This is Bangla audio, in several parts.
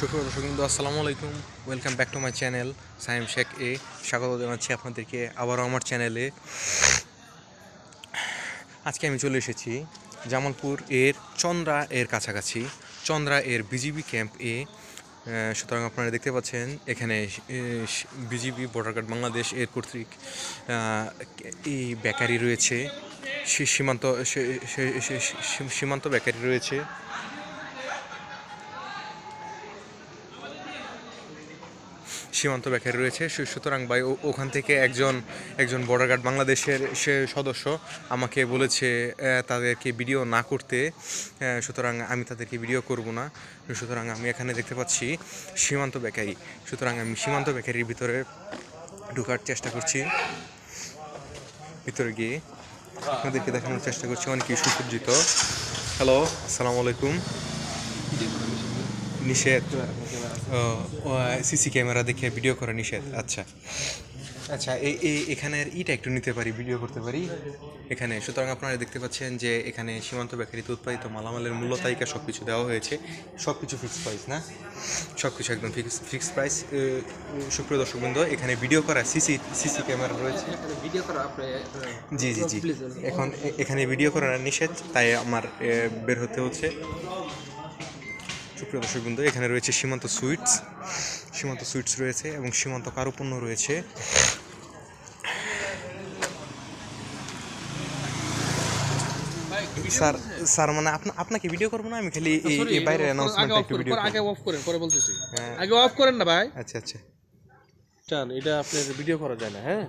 সুপ্রিয় দর্শক বন্ধু, আসসালামু আলাইকুম। Welcome back to my channel Saim Sheikh এ। স্বাগত জানাচ্ছি আপনাদেরকে আবারও আমার চ্যানেলে। আজকে আমি চলে এসেছি জামালপুর এর চন্দ্রা এর কাছাকাছি, চন্দ্রা এর বিজিবি ক্যাম্প এ। সুতরাং আপনারা দেখতে পাচ্ছেন এখানে বিজিবি বর্ডার গার্ড বাংলাদেশ এর কর্তৃক এই বেকারি রয়েছে, সীমান্ত বেকারি রয়েছে। সীমান্ত বেকারি রয়েছে। সুতরাং ভাই ওখান থেকে একজন বর্ডার গার্ড বাংলাদেশের সে সদস্য আমাকে বলেছে তাদেরকে ভিডিও না করতে। সুতরাং আমি তাদেরকে ভিডিও করব না। সুতরাং আমি এখানে দেখতে পাচ্ছি সীমান্ত বেকারি। সুতরাং আমি সীমান্ত বেকারির ভিতরে ঢোকার চেষ্টা করছি। ভিতরে গিয়ে আপনাদেরকে দেখানোর চেষ্টা করছি অনেকই সুসজ্জিত। হ্যালো, আসসালামু আলাইকুম। নিষেধ? সিসি ক্যামেরা দেখে ভিডিও করা নিষেধ। আচ্ছা আচ্ছা, এখানের ইটা একটু নিতে পারি, ভিডিও করতে পারি এখানে। সুতরাং আপনারা দেখতে পাচ্ছেন যে এখানে সীমান্ত বেকারিতে উৎপাদিত মালামালের মূল্য তালিকা সব কিছু দেওয়া হয়েছে। সব কিছু ফিক্সড প্রাইস না, সব কিছু একদম ফিক্সড প্রাইস। সুপ্রিয় দর্শকবৃন্দ, এখানে ভিডিও করা সিসি ক্যামেরা রয়েছে। জি জি জি, এখন এখানে ভিডিও করা নিষেধ, তাই আমার বের হতে হচ্ছে। সুপ্রিয় দর্শকবৃন্দ, এখানে রয়েছে সীমান্ত সুইটস রয়েছে এবং সীমান্ত কারুপণ্য রয়েছে। স্যার স্যার মানে আপনাকে ভিডিও করবো না, আমি খালি এই বাইরে অ্যানাউন্সমেন্ট একটু ভিডিও আগে অফ করেন, পরে বলতেছি। আগে অফ করেন না ভাই। আচ্ছা আচ্ছা, চান এটা আপনার ভিডিও করা যায় না? হ্যাঁ,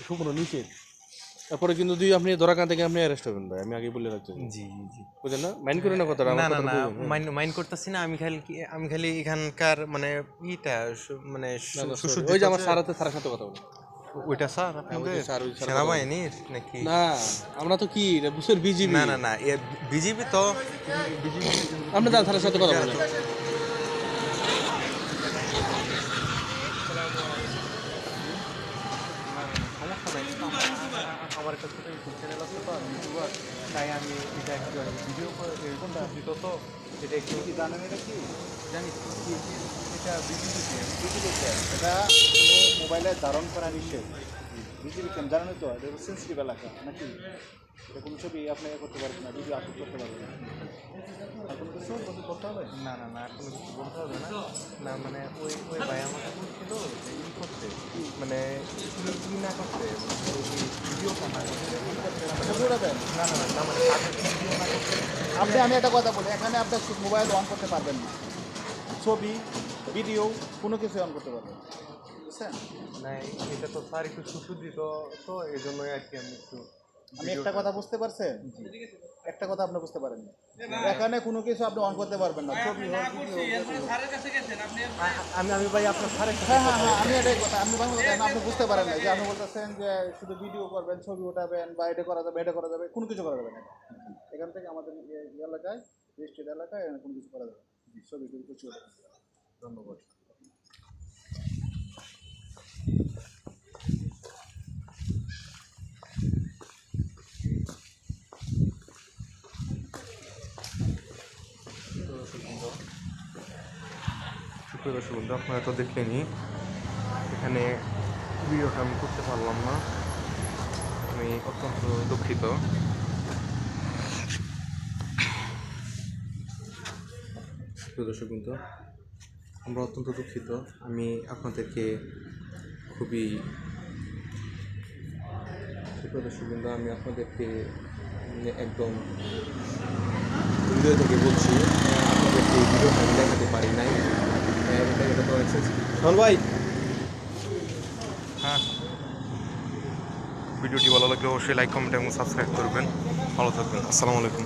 সম্পূর্ণ নিচে। তারপরে কিন্তু দুই আপনি ধরাকান থেকে আপনি অ্যারেস্ট হবেন ভাই, আমি আগে বলে রাখছি। জি জি জি, বুঝলেন না? মাইন্ড করেন না কথাটা? না না না, মাইন্ড করতেছি না। আমি খালি এখানকার মানে মানে ওই যে আমার স্যারের সাথে কথা বলুন। ওইটা স্যার আপনাদের সেনাবাহিনীর নাকি? না, আমরা তো কি বুঝছেন, বিজিবি। না না না, বিজিবি তো। আপনি স্যারের সাথে কথা বলেন। আমার কাছে তো ইউটিউব চ্যানেল আছে, তো ইউটিউবার, তাই আমি এটা একটু ভিডিও কোনটা দিত, তো এটা একটু কি জানেন? এটা কি জানি এটা বিজিবি ক্যাম্প। এটা কোনো মোবাইলে ধারণ করা নিষেধ। বিজিবি ক্যাম্প জানেন তো, এটা সেন্সিটিভ এলাকা নাকি? এটা কোনো ছবি আপনি করতে পারবেন না, ভিডিও আপলোড করতে পারবেন না। আর কোনো কিছু করতে হবে? না না না, আর কোনো কিছু বলতে হবে না। না মানে ওই ভাই আমাকে বলছিল যে ই করতে, মানে ই না করতে, ভিডিওটা না করতে। না না না, মানে ভিডিও না করতে। আমি একটা কথা বলি, এখানে আপনার মোবাইল অন করতে পারবেন না, ছবি ভিডিও কোনো কিছু অন করতে পারবেন না, বুঝছেন? না, এটা তো স্যার একটু সুসজ্জিত, তো এই জন্যই আর কি আমি একটু। আমি একটা কথা বুঝতে পারছেন? একটা কথা আপনি বুঝতে পারেন না, এখানে কোনো কিছু আপনি অন করতে পারবেন না, ছবি হোক ভিডিও হোক। আমি ভাই আপনার স্যারের হ্যাঁ হ্যাঁ হ্যাঁ, আমি এটাই কথা, আপনি বাংলা কথা আপনি বুঝতে পারেন না, যে আপনি বলতেছেন যে শুধু ভিডিও করবেন, ছবি উঠাবেন, বা এটা করা যাবে, কোনো কিছু করা যাবে না। এখান থেকে আমাদের এলাকায়, রেজিস্ট্রেড এলাকায় কোনো কিছু করা যাবে না, ছবি টবি কিছু উঠাবেন। ধন্যবাদ। সুপ্রিয় দর্শক বন্ধু, আপনারা তো দেখলেনই, এখানে ভিডিওটা আমি করতে পারলাম না, আমি অত্যন্ত দুঃখিত। সুপ্রিয় দর্শক বন্ধু, আমরা অত্যন্ত দুঃখিত। আমি আপনাদেরকে খুবই, সুপ্রিয় দর্শক বন্ধু, আমি আপনাদেরকে একদম হৃদয় থেকে বলছি, আপনাদেরকে এই ভিডিওটা আমি দেখাতে পারি নাই। এটা তো শোন ভাই। হ্যাঁ, ভিডিওটি ভালো লাগলে অবশ্যই লাইক, কমেন্ট এবং সাবস্ক্রাইব করবেন। ভালো থাকবেন। আসসালামু আলাইকুম।